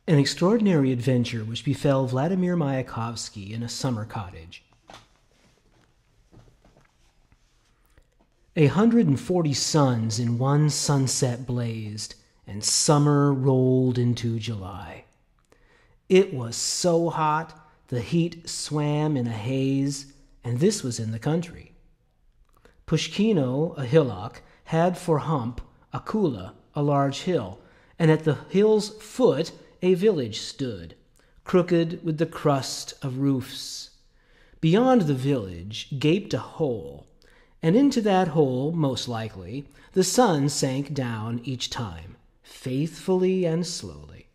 An extraordinary adventure which befell Vladimir Mayakovsky in a summer cottage. 140 suns in one sunset blazed, and summer rolled into July. It was so hot, the heat swam in a haze, and this was in the country. Pushkino, a hillock, had for hump Akula, a large hill, and at the hill's foot a village stood, crooked with the crust of roofs. Beyond the village gaped a hole, and into that hole, most likely, the sun sank down each time, faithfully and slowly.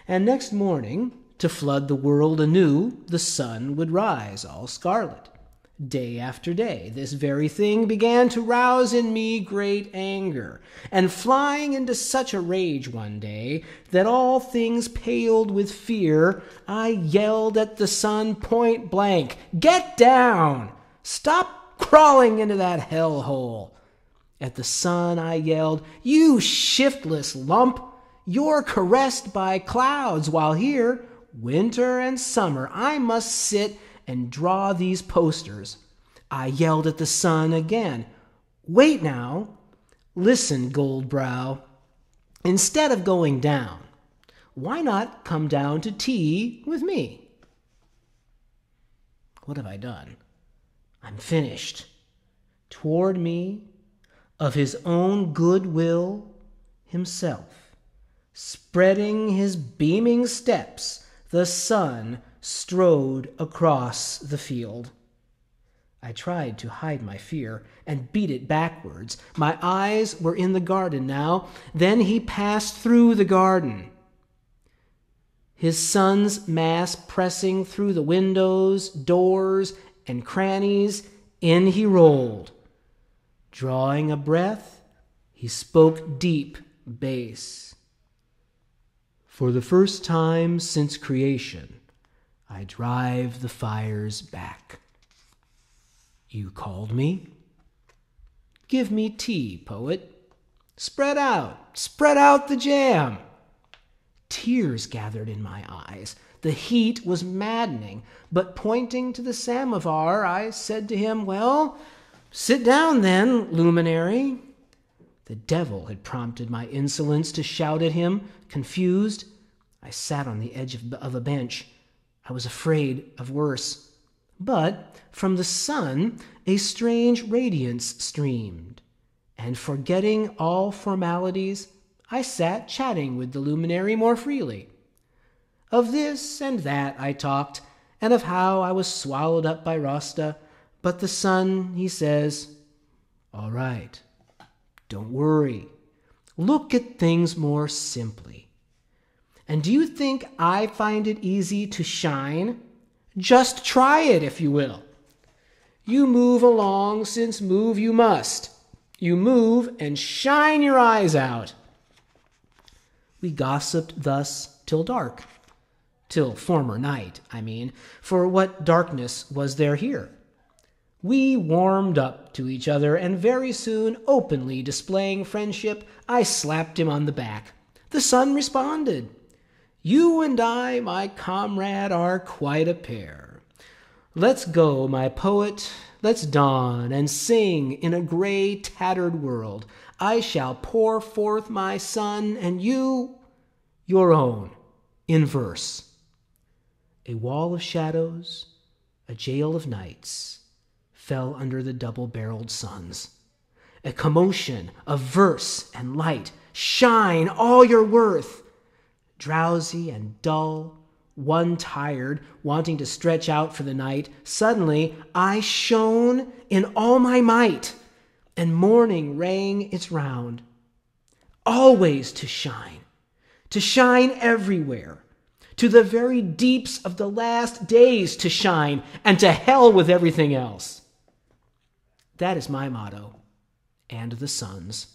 And next morning, to flood the world anew, the sun would rise all scarlet. Day after day, this very thing began to rouse in me great anger, and flying into such a rage one day that all things paled with fear, I yelled at the sun point blank, "Get down! Stop crawling into that hell hole!" At the sun I yelled, "You shiftless lump! You're caressed by clouds, while here, winter and summer, I must sit and draw these posters." I yelled at the sun again, "Wait now, listen, gold brow. Instead of going down, why not come down to tea with me?" What have I done? I'm finished. Toward me, of his own good will, himself, spreading his beaming steps, the sun strode across the field. I tried to hide my fear and beat it backwards. My eyes were in the garden now. Then he passed through the garden, his sun's mass pressing through the windows, doors, and crannies. In he rolled. Drawing a breath, he spoke deep bass. "For the first time since creation, I drive the fires back. You called me? Give me tea, poet. Spread out the jam." Tears gathered in my eyes. The heat was maddening, but pointing to the samovar, I said to him, "Well, sit down then, luminary." The devil had prompted my insolence to shout at him, confused. I sat on the edge of a bench. I was afraid of worse. But from the sun a strange radiance streamed, and forgetting all formalities, I sat chatting with the luminary more freely. Of this and that I talked, and of how I was swallowed up by Rasta. But the sun, he says, "All right, don't worry. Look at things more simply. And do you think I find it easy to shine? Just try it, if you will. You move along, since move you must. You move and shine your eyes out." We gossiped thus till dark. Till former night, I mean, for what darkness was there here? We warmed up to each other, and very soon, openly displaying friendship, I slapped him on the back. The sun responded. "You and I, my comrade, are quite a pair. Let's go, my poet, let's dawn and sing in a gray, tattered world. I shall pour forth my sun, and you, your own, in verse." A wall of shadows, a jail of nights, fell under the double-barreled suns. A commotion of verse and light. Shine all your worth. Drowsy and dull, one tired, wanting to stretch out for the night, suddenly I shone in all my might, and morning rang its round. Always to shine everywhere, to the very deeps of the last days to shine, and to hell with everything else. That is my motto, and the sun's.